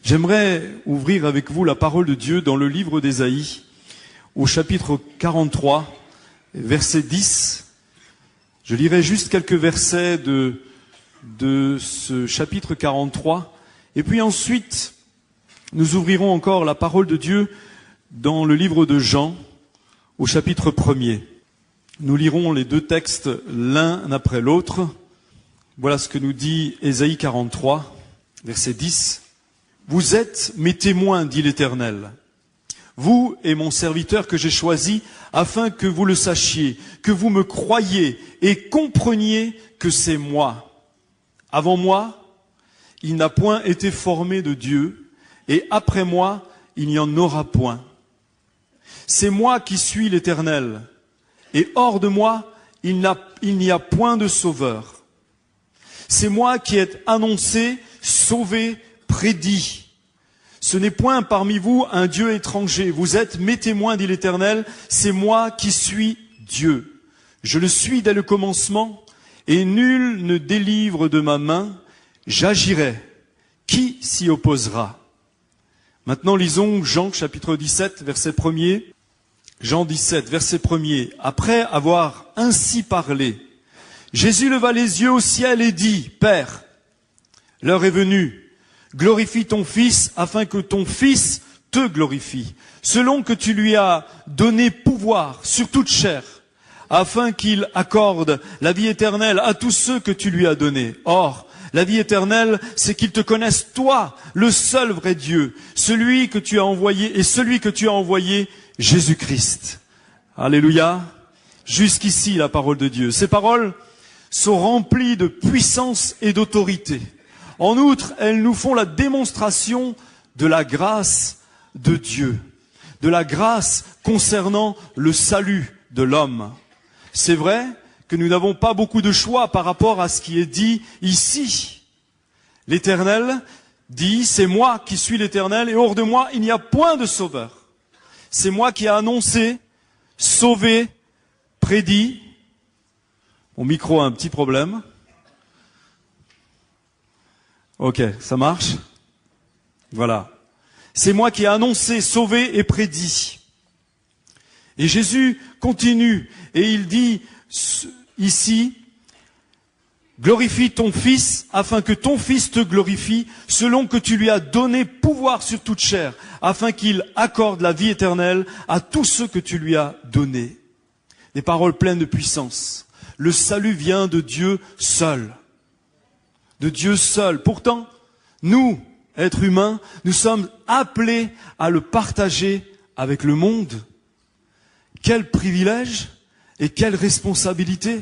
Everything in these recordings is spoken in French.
J'aimerais ouvrir avec vous la parole de Dieu dans le livre d'Ésaïe, au chapitre 43, verset 10. Je lirai juste quelques versets de ce chapitre 43. Et puis ensuite, nous ouvrirons encore la parole de Dieu dans le livre de Jean, au chapitre 1er. Nous lirons les deux textes l'un après l'autre. Voilà ce que nous dit Ésaïe 43, verset 10. « Vous êtes mes témoins, dit l'Éternel, vous et mon serviteur que j'ai choisi, afin que vous le sachiez, que vous me croyiez et compreniez que c'est moi. Avant moi, il n'a point été formé de Dieu, et après moi, il n'y en aura point. C'est moi qui suis l'Éternel, et hors de moi, il n'y a point de sauveur. C'est moi qui ai annoncé, sauvé, prédit. Ce n'est point parmi vous un Dieu étranger. Vous êtes mes témoins, dit l'Éternel. C'est moi qui suis Dieu. Je le suis dès le commencement, et nul ne délivre de ma main. J'agirai. Qui s'y opposera? Maintenant, lisons Jean chapitre 17, verset 1er. Jean 17, verset 1er. Après avoir ainsi parlé, Jésus leva les yeux au ciel et dit, « Père, l'heure est venue, glorifie ton Fils, afin que ton Fils te glorifie, selon que tu lui as donné pouvoir sur toute chair, afin qu'il accorde la vie éternelle à tous ceux que tu lui as donnés. Or, la vie éternelle, c'est qu'ils te connaissent, toi, le seul vrai Dieu, celui que tu as envoyé, et celui que tu as envoyé, Jésus-Christ. » Alléluia. Jusqu'ici, la parole de Dieu. Ces paroles sont remplies de puissance et d'autorité. En outre, elles nous font la démonstration de la grâce de Dieu, de la grâce concernant le salut de l'homme. C'est vrai que nous n'avons pas beaucoup de choix par rapport à ce qui est dit ici. L'Éternel dit, c'est moi qui suis l'Éternel, et hors de moi, il n'y a point de sauveur. C'est moi qui ai annoncé, sauvé, prédit. Mon micro a un petit problème. Ok, ça marche? Voilà. C'est moi qui ai annoncé, sauvé et prédit. Et Jésus continue et il dit ici, glorifie ton Fils afin que ton Fils te glorifie, selon que tu lui as donné pouvoir sur toute chair, afin qu'il accorde la vie éternelle à tous ceux que tu lui as donnés. Des paroles pleines de puissance. Le salut vient de Dieu seul. De Dieu seul. Pourtant, nous, êtres humains, nous sommes appelés à le partager avec le monde. Quel privilège et quelle responsabilité!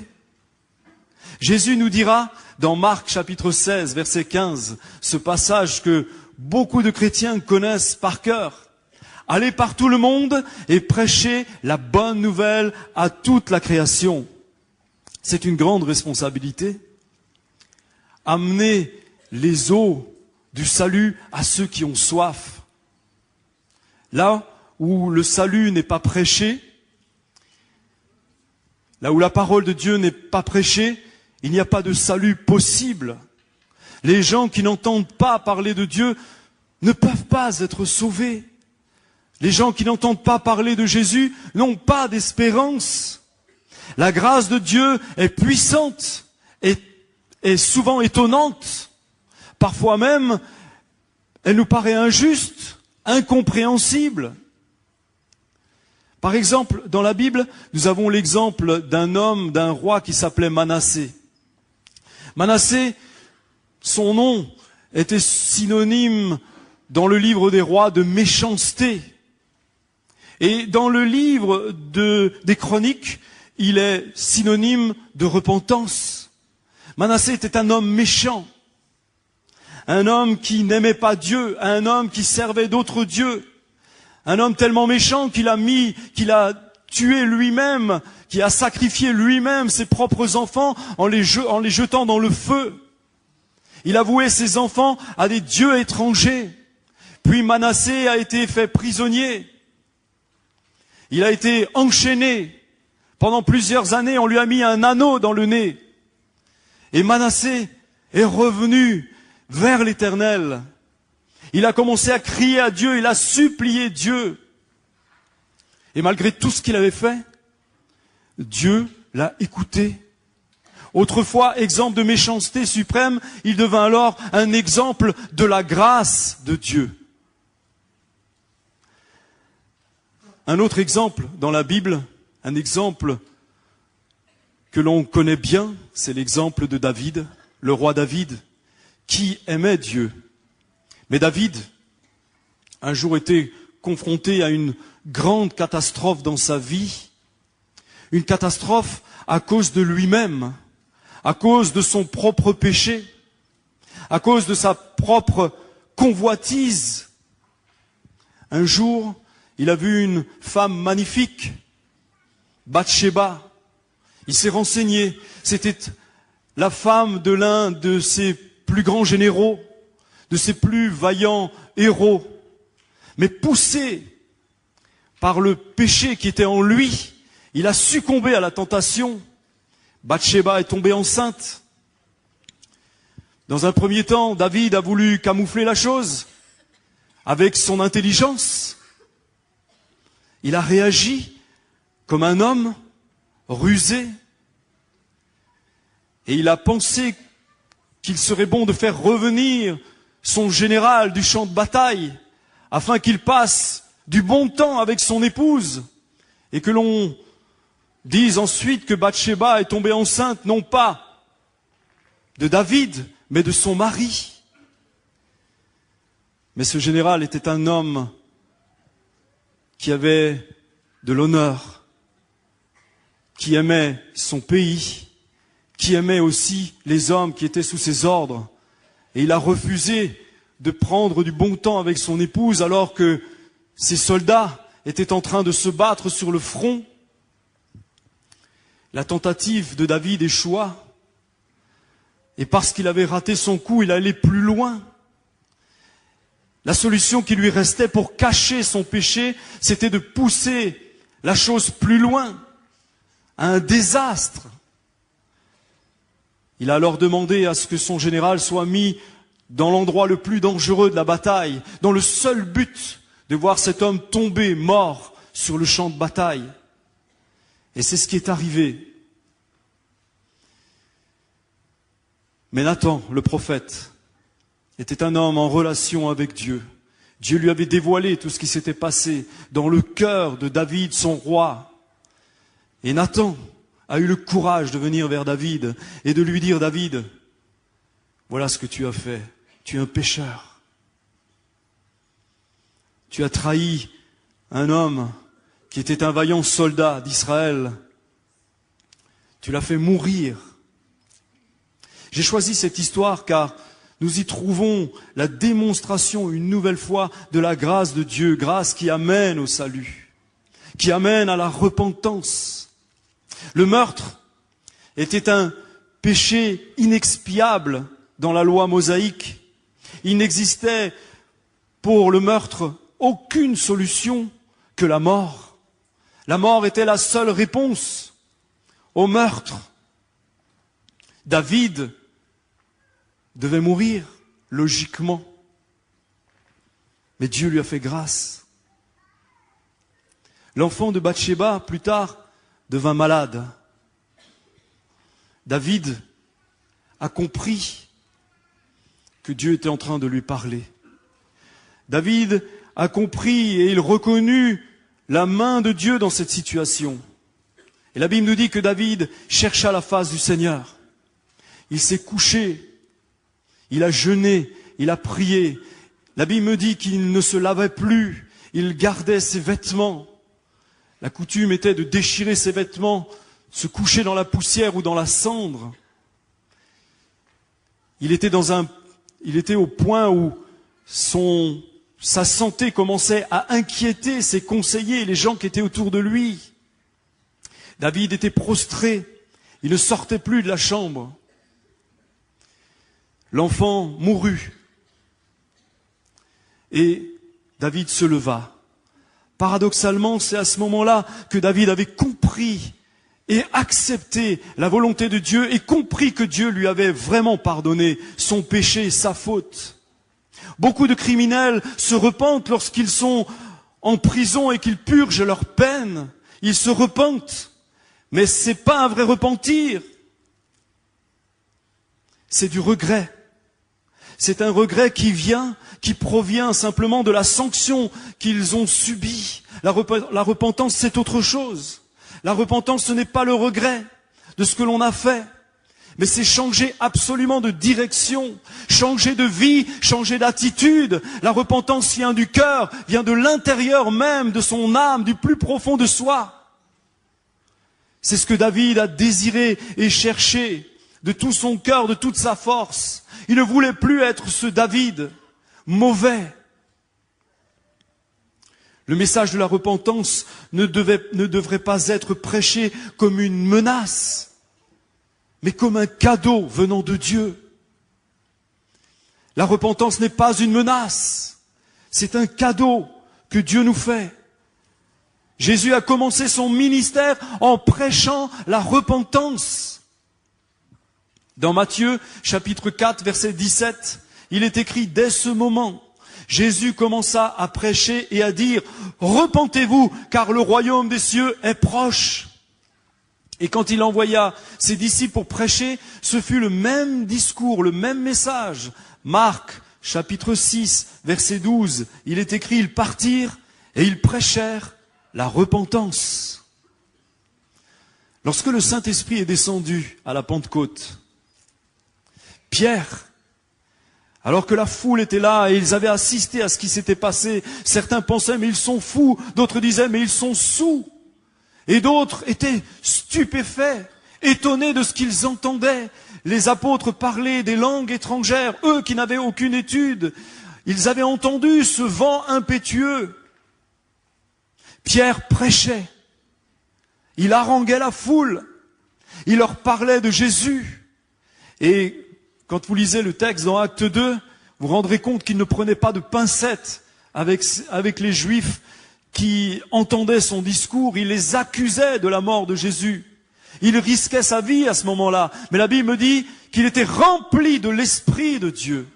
Jésus nous dira dans Marc chapitre 16, verset 15, ce passage que beaucoup de chrétiens connaissent par cœur. Allez par tout le monde et prêchez la bonne nouvelle à toute la création. C'est une grande responsabilité. Amener les eaux du salut à ceux qui ont soif. Là où le salut n'est pas prêché, là où la parole de Dieu n'est pas prêchée, il n'y a pas de salut possible. Les gens qui n'entendent pas parler de Dieu ne peuvent pas être sauvés. Les gens qui n'entendent pas parler de Jésus n'ont pas d'espérance. La grâce de Dieu est puissante et souvent étonnante. Parfois même, elle nous paraît injuste, incompréhensible. Par exemple, dans la Bible, nous avons l'exemple d'un homme, d'un roi qui s'appelait Manassé. Manassé, son nom était synonyme dans le livre des rois de méchanceté. Et dans le livre des chroniques, il est synonyme de repentance. Manassé était un homme méchant, un homme qui n'aimait pas Dieu, un homme qui servait d'autres dieux, un homme tellement méchant qu'il a tué lui-même, qui a sacrifié lui-même ses propres enfants en les jetant dans le feu. Il a voué ses enfants à des dieux étrangers. Puis Manassé a été fait prisonnier. Il a été enchaîné. Pendant plusieurs années, on lui a mis un anneau dans le nez. Et Manassé est revenu vers l'Éternel. Il a commencé à crier à Dieu, il a supplié Dieu. Et malgré tout ce qu'il avait fait, Dieu l'a écouté. Autrefois, exemple de méchanceté suprême, il devint alors un exemple de la grâce de Dieu. Un autre exemple dans la Bible, un exemple que l'on connaît bien, c'est l'exemple de David, le roi David, qui aimait Dieu. Mais David, un jour, était confronté à une grande catastrophe dans sa vie, une catastrophe à cause de lui-même, à cause de son propre péché, à cause de sa propre convoitise. Un jour, il a vu une femme magnifique, Bathsheba. Il s'est renseigné. C'était la femme de l'un de ses plus grands généraux, de ses plus vaillants héros. Mais poussé par le péché qui était en lui, il a succombé à la tentation. Bathsheba est tombée enceinte. Dans un premier temps, David a voulu camoufler la chose avec son intelligence. Il a réagi comme un homme rusé. Et il a pensé qu'il serait bon de faire revenir son général du champ de bataille afin qu'il passe du bon temps avec son épouse et que l'on dise ensuite que Bathsheba est tombée enceinte non pas de David, mais de son mari. Mais ce général était un homme qui avait de l'honneur, qui aimait son pays, qui aimait aussi les hommes qui étaient sous ses ordres. Et il a refusé de prendre du bon temps avec son épouse alors que ses soldats étaient en train de se battre sur le front. La tentative de David échoua. Et parce qu'il avait raté son coup, il allait plus loin. La solution qui lui restait pour cacher son péché, c'était de pousser la chose plus loin, à un désastre. Il a alors demandé à ce que son général soit mis dans l'endroit le plus dangereux de la bataille, dans le seul but de voir cet homme tomber mort sur le champ de bataille. Et c'est ce qui est arrivé. Mais Nathan, le prophète, était un homme en relation avec Dieu. Dieu lui avait dévoilé tout ce qui s'était passé dans le cœur de David, son roi. Et Nathan a eu le courage de venir vers David et de lui dire, David, voilà ce que tu as fait. Tu es un pécheur. Tu as trahi un homme qui était un vaillant soldat d'Israël. Tu l'as fait mourir. J'ai choisi cette histoire car nous y trouvons la démonstration une nouvelle fois de la grâce de Dieu, grâce qui amène au salut, qui amène à la repentance. Le meurtre était un péché inexpiable dans la loi mosaïque. Il n'existait pour le meurtre aucune solution que la mort. La mort était la seule réponse au meurtre. David devait mourir, logiquement. Mais Dieu lui a fait grâce. L'enfant de Bathsheba, plus tard, devint malade. David a compris que Dieu était en train de lui parler. David a compris et il reconnut la main de Dieu dans cette situation. Et la Bible nous dit que David chercha la face du Seigneur. Il s'est couché, il a jeûné, il a prié. La Bible me dit qu'il ne se lavait plus, il gardait ses vêtements. La coutume était de déchirer ses vêtements, se coucher dans la poussière ou dans la cendre. Il était au point où sa santé commençait à inquiéter ses conseillers, les gens qui étaient autour de lui. David était prostré, il ne sortait plus de la chambre. L'enfant mourut et David se leva. Paradoxalement, c'est à ce moment-là que David avait compris et accepté la volonté de Dieu et compris que Dieu lui avait vraiment pardonné son péché, sa faute. Beaucoup de criminels se repentent lorsqu'ils sont en prison et qu'ils purgent leur peine. Ils se repentent. Mais c'est pas un vrai repentir. C'est du regret. C'est un regret qui provient simplement de la sanction qu'ils ont subie. La repentance, c'est autre chose. La repentance, ce n'est pas le regret de ce que l'on a fait, mais c'est changer absolument de direction, changer de vie, changer d'attitude. La repentance vient du cœur, vient de l'intérieur même, de son âme, du plus profond de soi. C'est ce que David a désiré et cherché de tout son cœur, de toute sa force. Il ne voulait plus être ce David mauvais. Le message de la repentance ne devrait pas être prêché comme une menace, mais comme un cadeau venant de Dieu. La repentance n'est pas une menace, c'est un cadeau que Dieu nous fait. Jésus a commencé son ministère en prêchant la repentance. Dans Matthieu, chapitre 4, verset 17, il est écrit, dès ce moment, Jésus commença à prêcher et à dire, repentez-vous, car le royaume des cieux est proche. Et quand il envoya ses disciples pour prêcher, ce fut le même discours, le même message. Marc, chapitre 6, verset 12, il est écrit, ils partirent et ils prêchèrent la repentance. Lorsque le Saint-Esprit est descendu à la Pentecôte, Pierre, alors que la foule était là et ils avaient assisté à ce qui s'était passé, certains pensaient mais ils sont fous, d'autres disaient mais ils sont saouls, et d'autres étaient stupéfaits, étonnés de ce qu'ils entendaient. Les apôtres parlaient des langues étrangères, eux qui n'avaient aucune étude, ils avaient entendu ce vent impétueux. Pierre prêchait, il haranguait la foule, il leur parlait de Jésus. Et quand vous lisez le texte dans Acte 2, vous vous rendrez compte qu'il ne prenait pas de pincettes avec les Juifs qui entendaient son discours. Il les accusait de la mort de Jésus. Il risquait sa vie à ce moment-là. Mais la Bible me dit qu'il était rempli de l'Esprit de Dieu.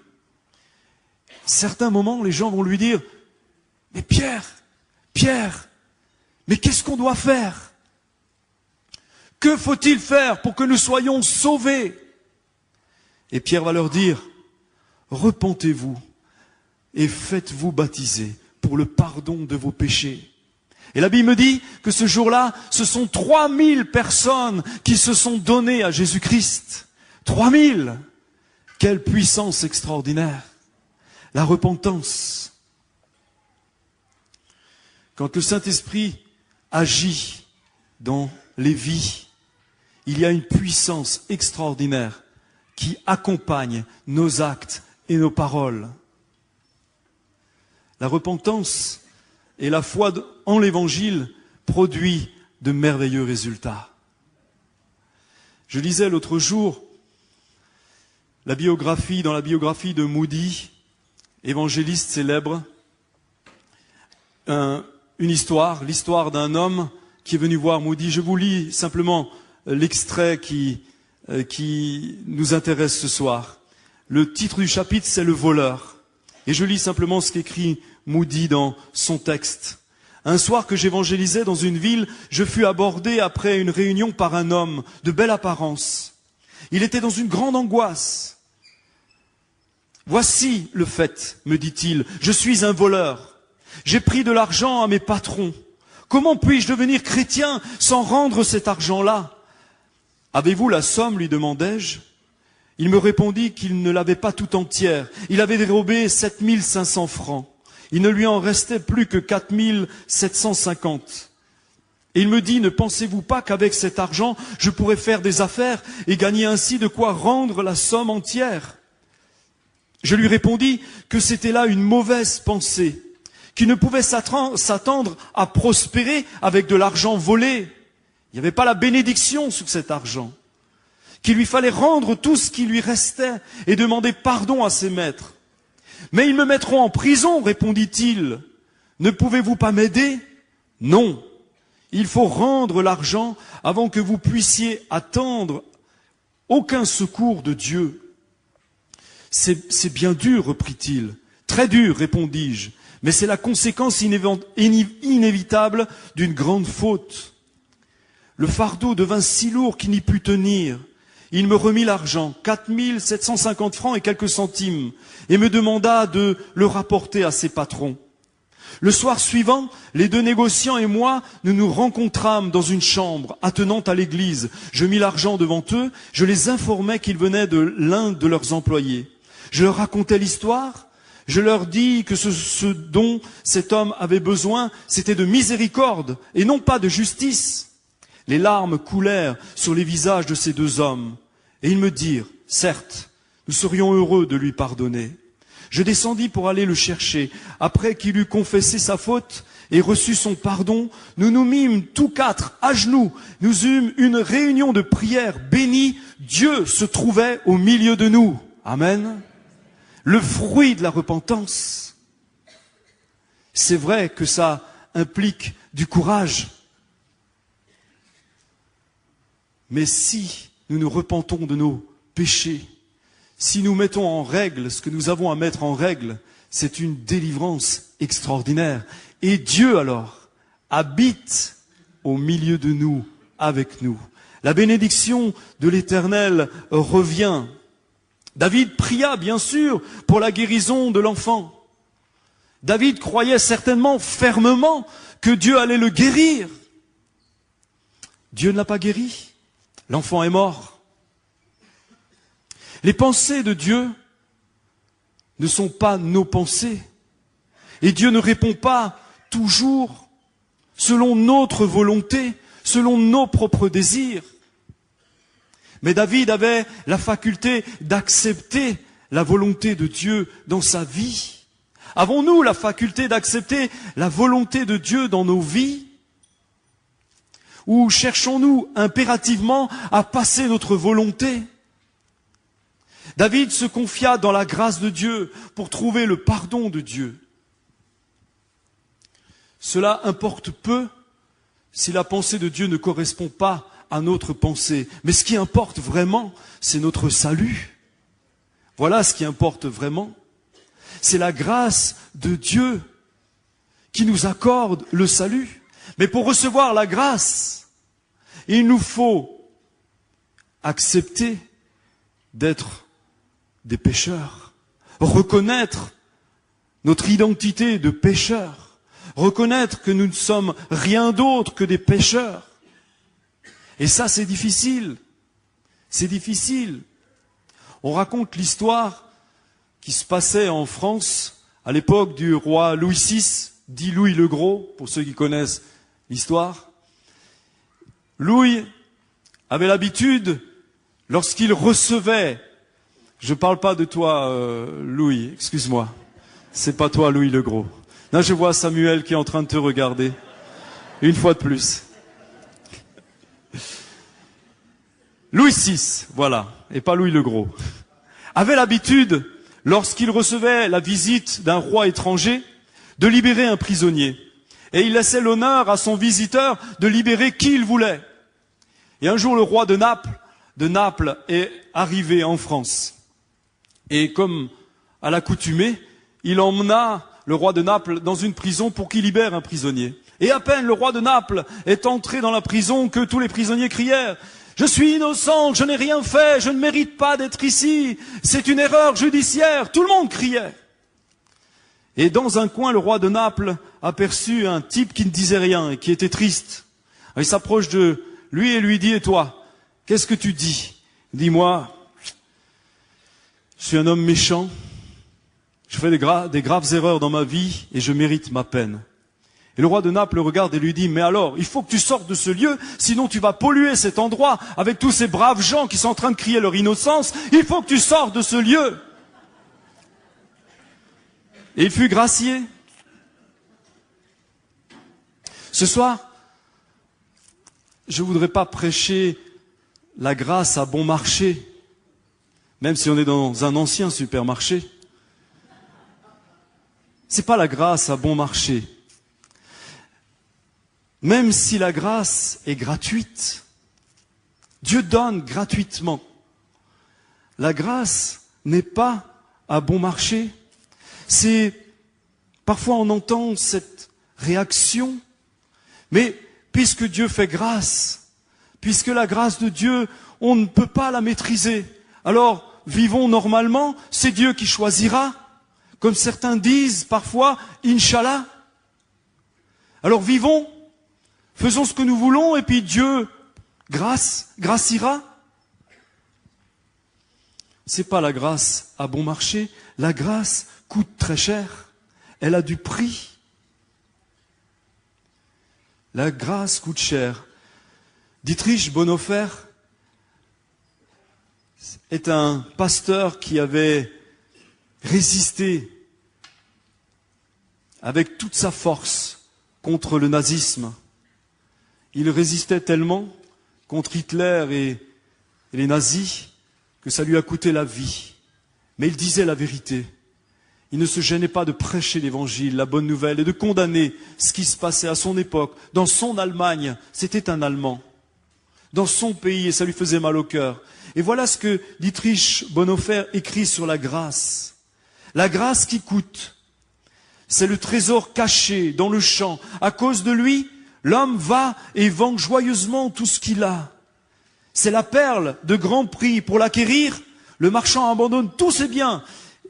Certains moments, les gens vont lui dire, mais Pierre, mais qu'est-ce qu'on doit faire? Que faut-il faire pour que nous soyons sauvés? Et Pierre va leur dire, repentez-vous et faites-vous baptiser pour le pardon de vos péchés. Et la Bible me dit que ce jour-là, ce sont 3000 personnes qui se sont données à Jésus-Christ. 3000! Quelle puissance extraordinaire! La repentance. Quand le Saint-Esprit agit dans les vies, il y a une puissance extraordinaire qui accompagne nos actes et nos paroles. La repentance et la foi en l'Évangile produit de merveilleux résultats. Je lisais l'autre jour dans la biographie de Moody, évangéliste célèbre, l'histoire d'un homme qui est venu voir Moody. Je vous lis simplement l'extrait qui nous intéresse ce soir. Le titre du chapitre, c'est Le voleur. Et je lis simplement ce qu'écrit Moody dans son texte. Un soir que j'évangélisais dans une ville, je fus abordé après une réunion par un homme de belle apparence. Il était dans une grande angoisse. Voici le fait, me dit-il, je suis un voleur. J'ai pris de l'argent à mes patrons. Comment puis-je devenir chrétien sans rendre cet argent-là? Avez-vous la somme, lui demandai-je. Il me répondit qu'il ne l'avait pas tout entière. Il avait dérobé 7500 francs. Il ne lui en restait plus que 4750. Et il me dit, ne pensez-vous pas qu'avec cet argent, je pourrais faire des affaires et gagner ainsi de quoi rendre la somme entière? Je lui répondis que c'était là une mauvaise pensée, qu'il ne pouvait s'attendre à prospérer avec de l'argent volé. Il n'y avait pas la bénédiction sur cet argent. Qu'il lui fallait rendre tout ce qui lui restait et demander pardon à ses maîtres. Mais ils me mettront en prison, répondit-il. Ne pouvez-vous pas m'aider? Non. Il faut rendre l'argent avant que vous puissiez attendre aucun secours de Dieu. C'est bien dur, reprit-il. Très dur, répondis-je, mais c'est la conséquence inévitable d'une grande faute. Le fardeau devint si lourd qu'il n'y put tenir. Il me remit l'argent, 4 750 francs et quelques centimes, et me demanda de le rapporter à ses patrons. Le soir suivant, les deux négociants et moi, nous nous rencontrâmes dans une chambre attenante à l'église. Je mis l'argent devant eux, je les informais qu'il venait de l'un de leurs employés. Je leur racontai l'histoire, je leur dis que ce dont cet homme avait besoin, c'était de miséricorde et non pas de justice. Les larmes coulèrent sur les visages de ces deux hommes, et ils me dirent, certes, nous serions heureux de lui pardonner. Je descendis pour aller le chercher. Après qu'il eut confessé sa faute et reçu son pardon, nous nous mîmes tous quatre à genoux. Nous eûmes une réunion de prière bénie. Dieu se trouvait au milieu de nous. Amen. Le fruit de la repentance. C'est vrai que ça implique du courage. Mais si nous nous repentons de nos péchés, si nous mettons en règle ce que nous avons à mettre en règle, c'est une délivrance extraordinaire. Et Dieu alors habite au milieu de nous, avec nous. La bénédiction de l'Éternel revient. David pria bien sûr pour la guérison de l'enfant. David croyait certainement fermement que Dieu allait le guérir. Dieu ne l'a pas guéri. L'enfant est mort. Les pensées de Dieu ne sont pas nos pensées. Et Dieu ne répond pas toujours selon notre volonté, selon nos propres désirs. Mais David avait la faculté d'accepter la volonté de Dieu dans sa vie. Avons-nous la faculté d'accepter la volonté de Dieu dans nos vies? Ou cherchons-nous impérativement à passer notre volonté? David se confia dans la grâce de Dieu pour trouver le pardon de Dieu. Cela importe peu si la pensée de Dieu ne correspond pas à notre pensée. Mais ce qui importe vraiment, c'est notre salut. Voilà ce qui importe vraiment. C'est la grâce de Dieu qui nous accorde le salut. Mais pour recevoir la grâce, il nous faut accepter d'être des pécheurs, reconnaître notre identité de pécheurs, reconnaître que nous ne sommes rien d'autre que des pécheurs. Et ça, c'est difficile. C'est difficile. On raconte l'histoire qui se passait en France à l'époque du roi Louis VI, dit Louis le Gros, pour ceux qui connaissent l'histoire. Louis avait l'habitude, lorsqu'il recevait, je ne parle pas de toi, Louis, excuse-moi, c'est pas toi, Louis le Gros. Là, je vois Samuel qui est en train de te regarder, une fois de plus. Louis VI, voilà, et pas Louis le Gros, avait l'habitude, lorsqu'il recevait la visite d'un roi étranger, de libérer un prisonnier. Et il laissait l'honneur à son visiteur de libérer qui il voulait. Et un jour, le roi de Naples est arrivé en France. Et comme à l'accoutumée, il emmena le roi de Naples dans une prison pour qu'il libère un prisonnier. Et à peine le roi de Naples est entré dans la prison que tous les prisonniers crièrent « Je suis innocent, je n'ai rien fait, je ne mérite pas d'être ici, c'est une erreur judiciaire !» Tout le monde criait. Et dans un coin, le roi de Naples aperçut un type qui ne disait rien et qui était triste. Il s'approche de lui et lui dit « Et toi, qu'est-ce que tu dis ?»« Dis-moi, je suis un homme méchant, je fais des graves erreurs dans ma vie et je mérite ma peine. » Et le roi de Naples le regarde et lui dit « Mais alors, il faut que tu sortes de ce lieu, sinon tu vas polluer cet endroit avec tous ces braves gens qui sont en train de crier leur innocence. Il faut que tu sortes de ce lieu. » Et il fut gracié. Ce soir, je ne voudrais pas prêcher la grâce à bon marché, même si on est dans un ancien supermarché. C'est pas la grâce à bon marché. Même si la grâce est gratuite, Dieu donne gratuitement. La grâce n'est pas à bon marché. Parfois on entend cette réaction, mais puisque Dieu fait grâce, puisque la grâce de Dieu, on ne peut pas la maîtriser, alors vivons normalement, c'est Dieu qui choisira, comme certains disent parfois, Inch'Allah. Alors vivons, faisons ce que nous voulons, et puis Dieu graciera. C'est pas la grâce à bon marché, la grâce coûte très cher. Elle a du prix. La grâce coûte cher. Dietrich Bonhoeffer est un pasteur qui avait résisté avec toute sa force contre le nazisme. Il résistait tellement contre Hitler et les nazis que ça lui a coûté la vie. Mais il disait la vérité. Il ne se gênait pas de prêcher l'évangile, la bonne nouvelle, et de condamner ce qui se passait à son époque. Dans son Allemagne, c'était un Allemand. Dans son pays, et ça lui faisait mal au cœur. Et voilà ce que Dietrich Bonhoeffer écrit sur la grâce. La grâce qui coûte, c'est le trésor caché dans le champ. À cause de lui, l'homme va et vend joyeusement tout ce qu'il a. C'est la perle de grand prix. Pour l'acquérir, le marchand abandonne tous ses biens.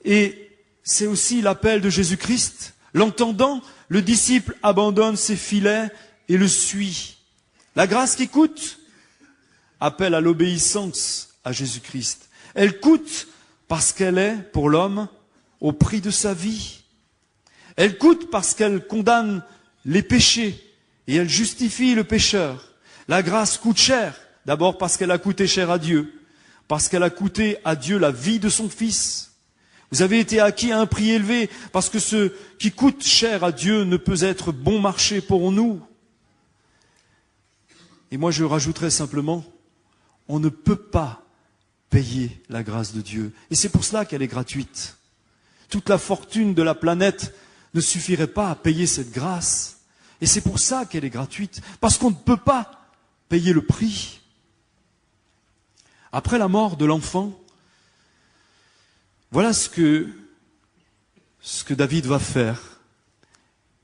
Et c'est aussi l'appel de Jésus-Christ. L'entendant, le disciple abandonne ses filets et le suit. La grâce qui coûte appelle à l'obéissance à Jésus-Christ. Elle coûte parce qu'elle est, pour l'homme, au prix de sa vie. Elle coûte parce qu'elle condamne les péchés et elle justifie le pécheur. La grâce coûte cher, d'abord parce qu'elle a coûté cher à Dieu, parce qu'elle a coûté à Dieu la vie de son Fils. Vous avez été acquis à un prix élevé, parce que ce qui coûte cher à Dieu ne peut être bon marché pour nous. Et moi je rajouterais simplement, on ne peut pas payer la grâce de Dieu. Et c'est pour cela qu'elle est gratuite. Toute la fortune de la planète ne suffirait pas à payer cette grâce. Et c'est pour ça qu'elle est gratuite, parce qu'on ne peut pas payer le prix. Après la mort de l'enfant, voilà ce que David va faire.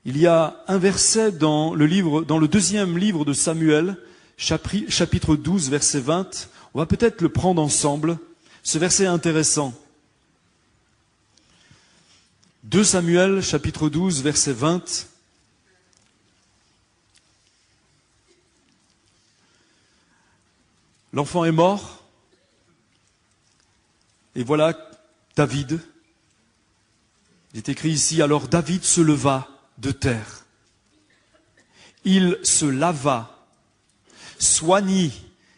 Il y a un verset dans le deuxième livre de Samuel, chapitre 12, verset 20. On va peut-être le prendre ensemble. Ce verset est intéressant. 2 Samuel, chapitre 12, verset 20. L'enfant est mort. Et voilà David. Il est écrit ici, alors David se leva de terre. Il se lava, soignit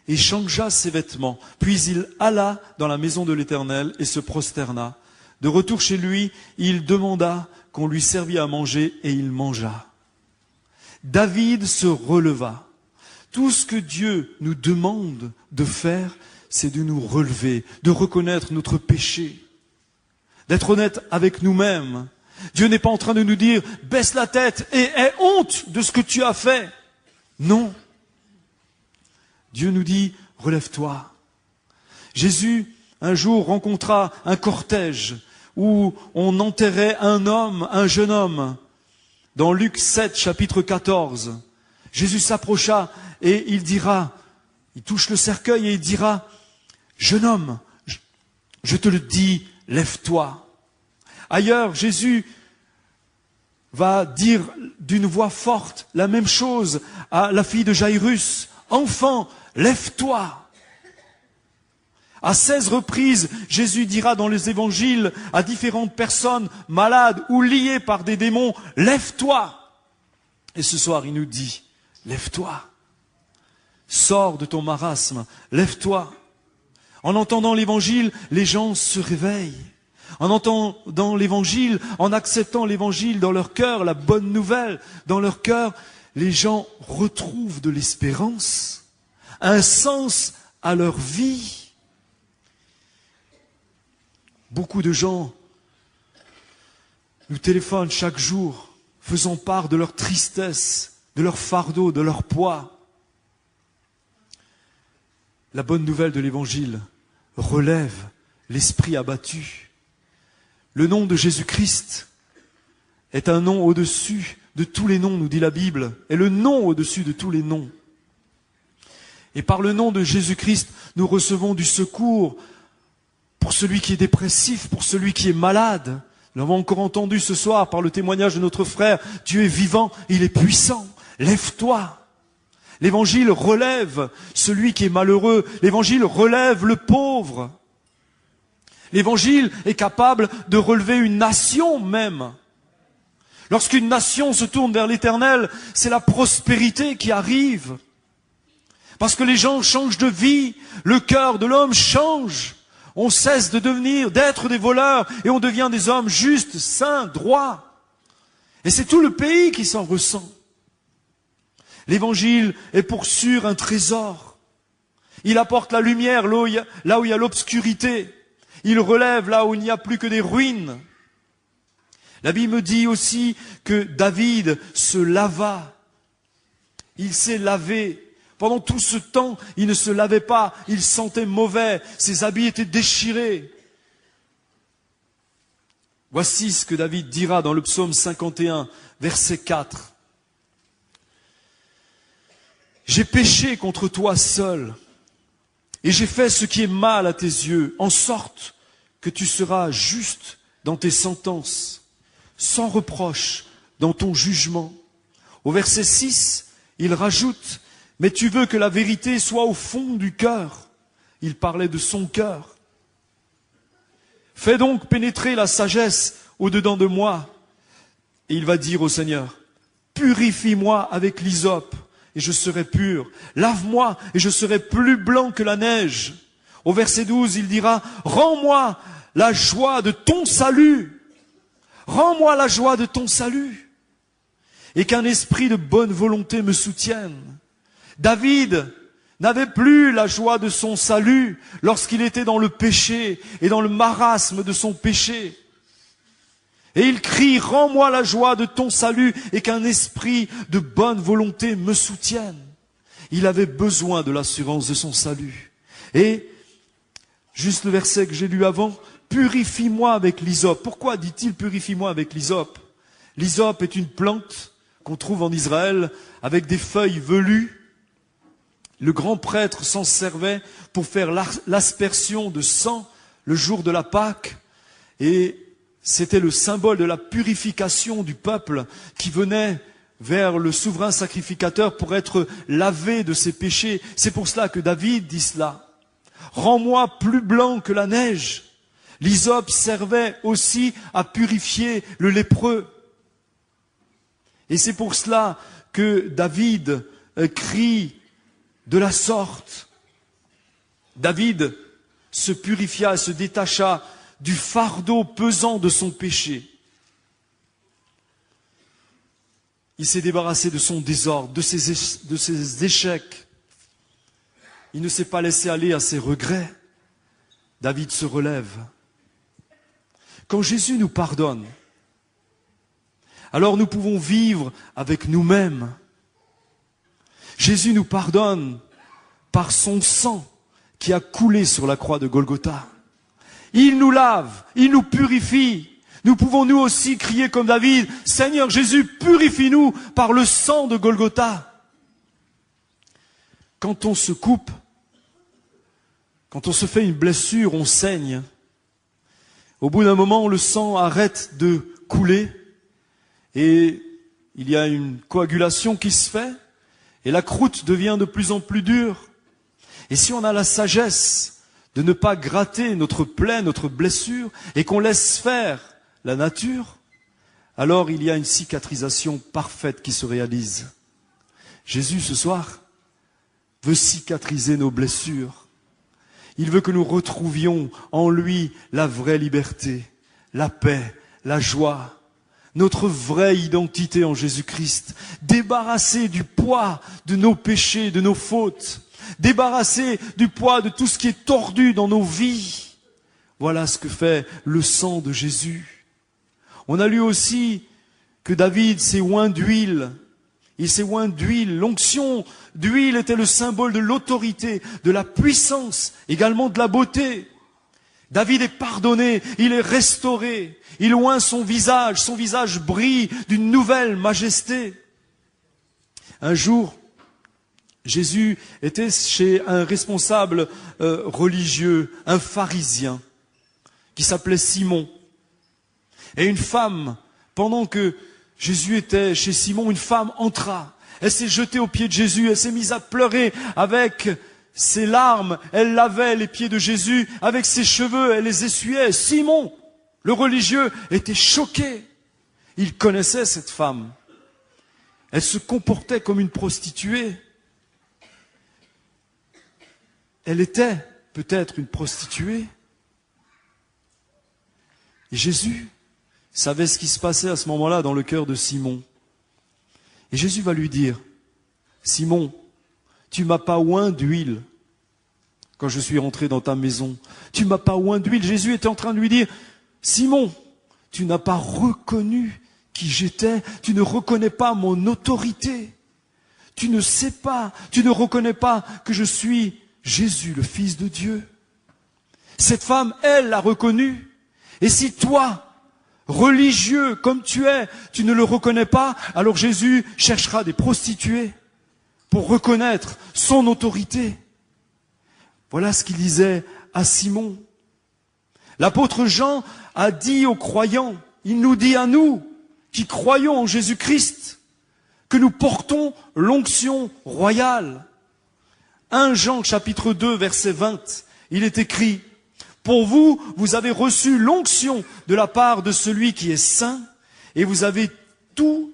et changea ses vêtements. Puis il alla dans la maison de l'Éternel et se prosterna. De retour chez lui, il demanda qu'on lui servît à manger et il mangea. David se releva. Tout ce que Dieu nous demande de faire, c'est de nous relever, de reconnaître notre péché, d'être honnête avec nous-mêmes. Dieu n'est pas en train de nous dire « baisse la tête et aie honte de ce que tu as fait ». Non. Dieu nous dit « relève-toi ». Jésus, un jour, rencontra un cortège où on enterrait un jeune homme. Dans Luc 7, chapitre 14, Jésus s'approcha et il touche le cercueil et il dira « jeune homme, je te le dis, lève-toi ». Ailleurs, Jésus va dire d'une voix forte la même chose à la fille de Jairus. « Enfant, lève-toi ». À 16 reprises, Jésus dira dans les évangiles à différentes personnes malades ou liées par des démons, « Lève-toi ». Et ce soir, il nous dit, « Lève-toi. Sors de ton marasme, lève-toi ». En entendant l'évangile, les gens se réveillent. En entendant l'évangile, en acceptant l'évangile dans leur cœur, la bonne nouvelle dans leur cœur, les gens retrouvent de l'espérance, un sens à leur vie. Beaucoup de gens nous téléphonent chaque jour, faisant part de leur tristesse, de leur fardeau, de leur poids. La bonne nouvelle de l'évangile relève l'esprit abattu. Le nom de Jésus-Christ est un nom au-dessus de tous les noms, nous dit la Bible, est le nom au-dessus de tous les noms. Et par le nom de Jésus-Christ, nous recevons du secours pour celui qui est dépressif, pour celui qui est malade. Nous l'avons encore entendu ce soir par le témoignage de notre frère. Dieu est vivant, il est puissant. Lève-toi. L'évangile relève celui qui est malheureux. L'évangile relève le pauvre. L'évangile est capable de relever une nation même. Lorsqu'une nation se tourne vers l'Éternel, c'est la prospérité qui arrive. Parce que les gens changent de vie, le cœur de l'homme change. On cesse d'être des voleurs et on devient des hommes justes, saints, droits. Et c'est tout le pays qui s'en ressent. L'évangile est pour sûr un trésor. Il apporte la lumière là où il y a l'obscurité. Il relève là où il n'y a plus que des ruines. La Bible me dit aussi que David se lava. Il s'est lavé. Pendant tout ce temps, il ne se lavait pas, il sentait mauvais, ses habits étaient déchirés. Voici ce que David dira dans le psaume 51, verset 4. J'ai péché contre toi seul, et j'ai fait ce qui est mal à tes yeux, en sorte que tu seras juste dans tes sentences, sans reproche dans ton jugement. Au verset 6, il rajoute: mais tu veux que la vérité soit au fond du cœur. Il parlait de son cœur. Fais donc pénétrer la sagesse au-dedans de moi. Et il va dire au Seigneur: purifie-moi avec l'hysope et je serai pur. Lave-moi et je serai plus blanc que la neige. Au verset 12, il dira: rends-moi la joie de ton salut. Rends-moi la joie de ton salut. Et qu'un esprit de bonne volonté me soutienne. David n'avait plus la joie de son salut lorsqu'il était dans le péché et dans le marasme de son péché. Et il crie: rends-moi la joie de ton salut et qu'un esprit de bonne volonté me soutienne. Il avait besoin de l'assurance de son salut. Et, juste le verset que j'ai lu avant, purifie-moi avec l'hysope. Pourquoi dit-il purifie-moi avec l'hysope? L'hysope est une plante qu'on trouve en Israël avec des feuilles velues. Le grand prêtre s'en servait pour faire l'aspersion de sang le jour de la Pâque. Et c'était le symbole de la purification du peuple qui venait vers le souverain sacrificateur pour être lavé de ses péchés. C'est pour cela que David dit cela. Rends-moi plus blanc que la neige. L'hysope servait aussi à purifier le lépreux. Et c'est pour cela que David crie de la sorte. David se purifia et se détacha du fardeau pesant de son péché. Il s'est débarrassé de son désordre, de ses échecs. Il ne s'est pas laissé aller à ses regrets. David se relève. Quand Jésus nous pardonne, alors nous pouvons vivre avec nous-mêmes. Jésus nous pardonne par son sang qui a coulé sur la croix de Golgotha. Il nous lave, il nous purifie. Nous pouvons nous aussi crier comme David: Seigneur Jésus, purifie-nous par le sang de Golgotha. Quand on se coupe, quand on se fait une blessure, on saigne. Au bout d'un moment, le sang arrête de couler et il y a une coagulation qui se fait. Et la croûte devient de plus en plus dure. Et si on a la sagesse de ne pas gratter notre plaie, notre blessure, et qu'on laisse faire la nature, alors il y a une cicatrisation parfaite qui se réalise. Jésus, ce soir, veut cicatriser nos blessures. Il veut que nous retrouvions en lui la vraie liberté, la paix, la joie, notre vraie identité en Jésus-Christ, débarrassé du poids de nos péchés, de nos fautes, débarrassé du poids de tout ce qui est tordu dans nos vies. Voilà ce que fait le sang de Jésus. On a lu aussi que David s'est oint d'huile. Il s'est oint d'huile. L'onction d'huile était le symbole de l'autorité, de la puissance, également de la beauté. David est pardonné, il est restauré, il oint son visage brille d'une nouvelle majesté. Un jour, Jésus était chez un responsable religieux, un pharisien, qui s'appelait Simon. Et une femme, pendant que Jésus était chez Simon, une femme entra. Elle s'est jetée aux pieds de Jésus, elle s'est mise à pleurer avec ses larmes. Elle lavait les pieds de Jésus avec ses cheveux, elle les essuyait. Simon, le religieux, était choqué. Il connaissait cette femme. Elle se comportait comme une prostituée. Elle était peut-être une prostituée. Et Jésus savait ce qui se passait à ce moment-là dans le cœur de Simon. Et Jésus va lui dire, Simon, tu m'as pas oint d'huile quand je suis rentré dans ta maison. Tu m'as pas oint d'huile. Jésus était en train de lui dire, Simon, tu n'as pas reconnu qui j'étais. Tu ne reconnais pas mon autorité. Tu ne sais pas, tu ne reconnais pas que je suis Jésus, le Fils de Dieu. Cette femme, elle l'a reconnu. Et si toi, religieux comme tu es, tu ne le reconnais pas, alors Jésus cherchera des prostituées pour reconnaître son autorité. Voilà ce qu'il disait à Simon. L'apôtre Jean a dit aux croyants, il nous dit à nous, qui croyons en Jésus-Christ, que nous portons l'onction royale. 1 Jean chapitre 2 verset 20, il est écrit, pour vous, vous avez reçu l'onction de la part de celui qui est saint, et vous avez tous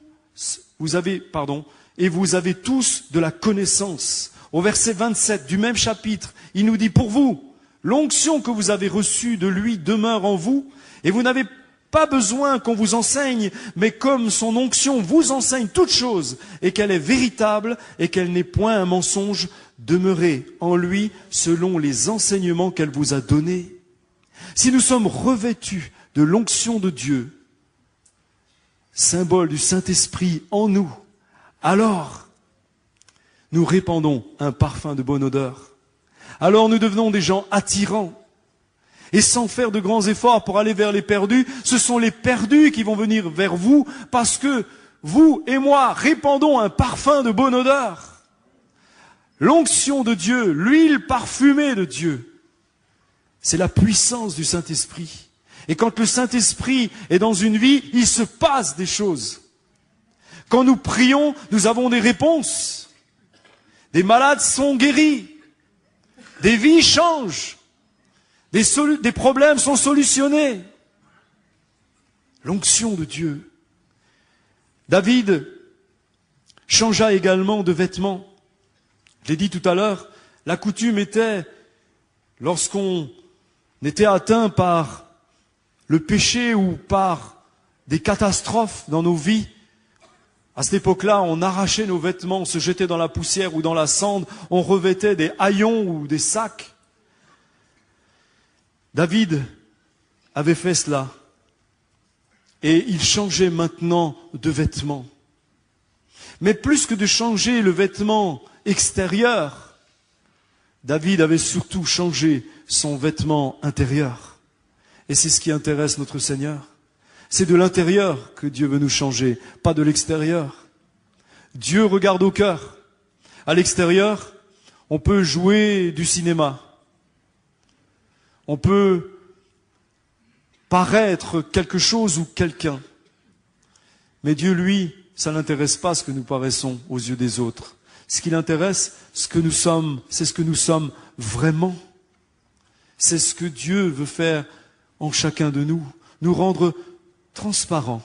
de la connaissance. Au verset 27 du même chapitre, il nous dit, pour vous, l'onction que vous avez reçue de lui demeure en vous, et vous n'avez pas besoin qu'on vous enseigne, mais comme son onction vous enseigne toutes choses, et qu'elle est véritable, et qu'elle n'est point un mensonge, demeurez en lui selon les enseignements qu'elle vous a donnés. Si nous sommes revêtus de l'onction de Dieu, symbole du Saint-Esprit en nous, alors nous répandons un parfum de bonne odeur. Alors nous devenons des gens attirants. Et sans faire de grands efforts pour aller vers les perdus, ce sont les perdus qui vont venir vers vous parce que vous et moi répandons un parfum de bonne odeur. L'onction de Dieu, l'huile parfumée de Dieu, c'est la puissance du Saint-Esprit. Et quand le Saint-Esprit est dans une vie, il se passe des choses. Quand nous prions, nous avons des réponses. Des malades sont guéris. Des vies changent. Des problèmes sont solutionnés. L'onction de Dieu. David changea également de vêtements. Je l'ai dit tout à l'heure, la coutume était, lorsqu'on était atteint par le péché ou par des catastrophes dans nos vies, à cette époque-là, on arrachait nos vêtements, on se jetait dans la poussière ou dans la cendre, on revêtait des haillons ou des sacs. David avait fait cela. Et il changeait maintenant de vêtements. Mais plus que de changer le vêtement extérieur, David avait surtout changé son vêtement intérieur. Et c'est ce qui intéresse notre Seigneur. C'est de l'intérieur que Dieu veut nous changer, pas de l'extérieur. Dieu regarde au cœur. À l'extérieur, on peut jouer du cinéma. On peut paraître quelque chose ou quelqu'un. Mais Dieu, lui, ça n'intéresse pas ce que nous paraissons aux yeux des autres. Ce qui l'intéresse, ce que nous sommes, c'est ce que nous sommes vraiment. C'est ce que Dieu veut faire en chacun de nous, nous rendre transparents.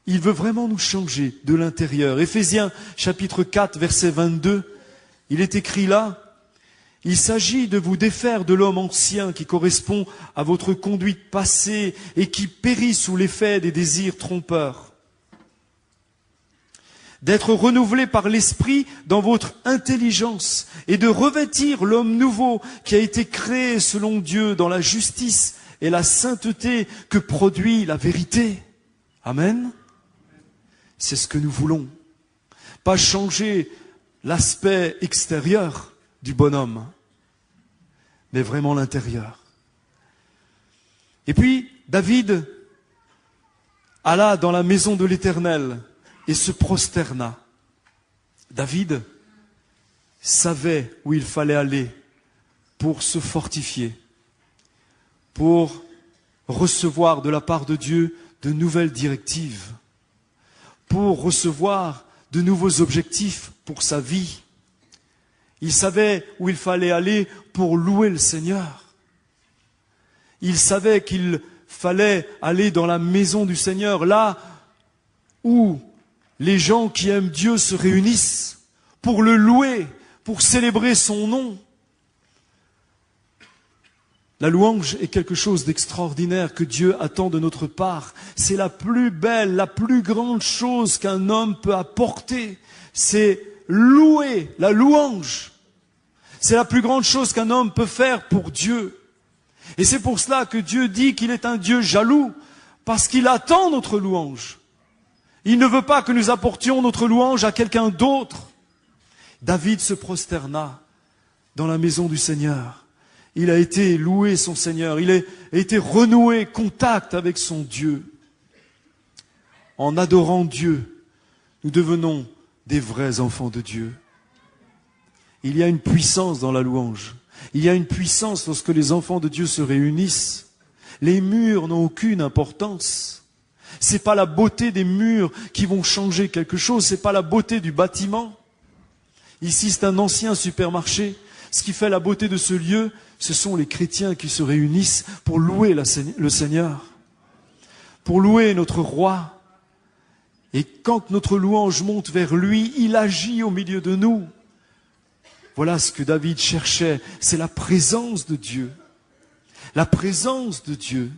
Il veut vraiment nous changer de l'intérieur. Éphésiens chapitre 4, verset 22, il est écrit là, « Il s'agit de vous défaire de l'homme ancien qui correspond à votre conduite passée et qui périt sous l'effet des désirs trompeurs. D'être renouvelé par l'esprit dans votre intelligence et de revêtir l'homme nouveau qui a été créé selon Dieu dans la justice et la sainteté que produit la vérité. » Amen. C'est ce que nous voulons. Pas changer l'aspect extérieur du bonhomme, mais vraiment l'intérieur. Et puis, David alla dans la maison de l'Éternel et se prosterna. David savait où il fallait aller pour se fortifier, pour recevoir de la part de Dieu de nouvelles directives, pour recevoir de nouveaux objectifs pour sa vie. Il savait où il fallait aller pour louer le Seigneur. Il savait qu'il fallait aller dans la maison du Seigneur, là où les gens qui aiment Dieu se réunissent pour le louer, pour célébrer son nom. La louange est quelque chose d'extraordinaire que Dieu attend de notre part. C'est la plus belle, la plus grande chose qu'un homme peut apporter. C'est louer, la louange. C'est la plus grande chose qu'un homme peut faire pour Dieu. Et c'est pour cela que Dieu dit qu'il est un Dieu jaloux, parce qu'il attend notre louange. Il ne veut pas que nous apportions notre louange à quelqu'un d'autre. David se prosterna dans la maison du Seigneur. Il a été loué son Seigneur. Il a été renoué contact avec son Dieu. En adorant Dieu, nous devenons des vrais enfants de Dieu. Il y a une puissance dans la louange. Il y a une puissance lorsque les enfants de Dieu se réunissent. Les murs n'ont aucune importance. C'est pas la beauté des murs qui vont changer quelque chose. C'est pas la beauté du bâtiment. Ici, c'est un ancien supermarché. Ce qui fait la beauté de ce lieu, ce sont les chrétiens qui se réunissent pour louer le Seigneur, pour louer notre roi. Et quand notre louange monte vers lui, il agit au milieu de nous. Voilà ce que David cherchait, c'est la présence de Dieu. La présence de Dieu.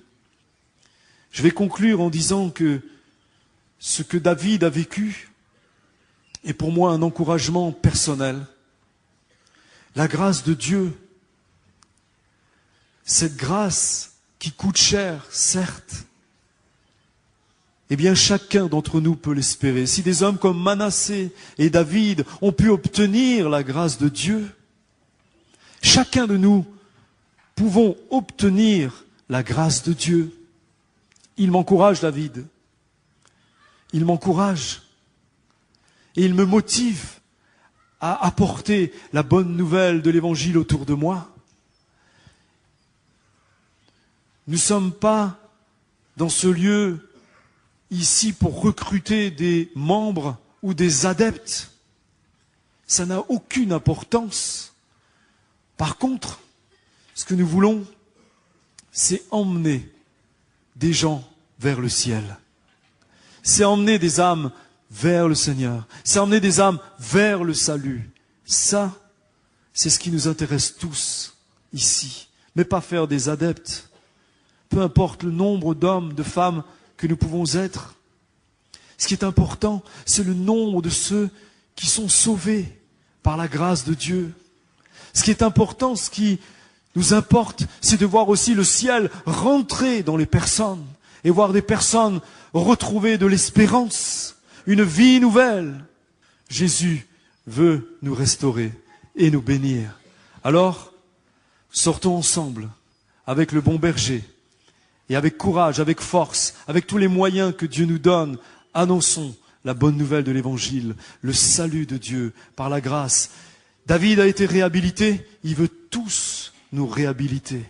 Je vais conclure en disant que ce que David a vécu est pour moi un encouragement personnel. La grâce de Dieu, cette grâce qui coûte cher, certes, eh bien chacun d'entre nous peut l'espérer. Si des hommes comme Manassé et David ont pu obtenir la grâce de Dieu, chacun de nous pouvons obtenir la grâce de Dieu. Il m'encourage, David. Il m'encourage. Et il me motive à apporter la bonne nouvelle de l'Évangile autour de moi. Nous ne sommes pas dans ce lieu ici pour recruter des membres ou des adeptes. Ça n'a aucune importance. Par contre, ce que nous voulons, c'est emmener des gens vers le ciel. C'est emmener des âmes vers le Seigneur. C'est emmener des âmes vers le salut. Ça, c'est ce qui nous intéresse tous ici. Mais pas faire des adeptes. Peu importe le nombre d'hommes, de femmes que nous pouvons être. Ce qui est important, c'est le nombre de ceux qui sont sauvés par la grâce de Dieu. Ce qui est important, ce qui nous importe, c'est de voir aussi le ciel rentrer dans les personnes et voir des personnes retrouver de l'espérance, une vie nouvelle. Jésus veut nous restaurer et nous bénir. Alors, sortons ensemble avec le bon berger et avec courage, avec force, avec tous les moyens que Dieu nous donne. Annonçons la bonne nouvelle de l'Évangile, le salut de Dieu par la grâce. David a été réhabilité, il veut tous nous réhabiliter.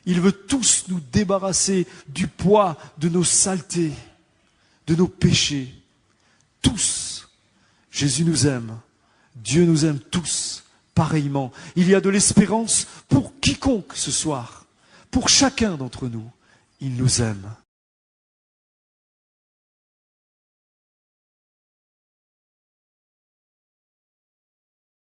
Il veut tous nous débarrasser du poids de nos saletés, de nos péchés. Tous. Jésus nous aime. Dieu nous aime tous pareillement. Il y a de l'espérance pour quiconque ce soir. Pour chacun d'entre nous. Il nous aime.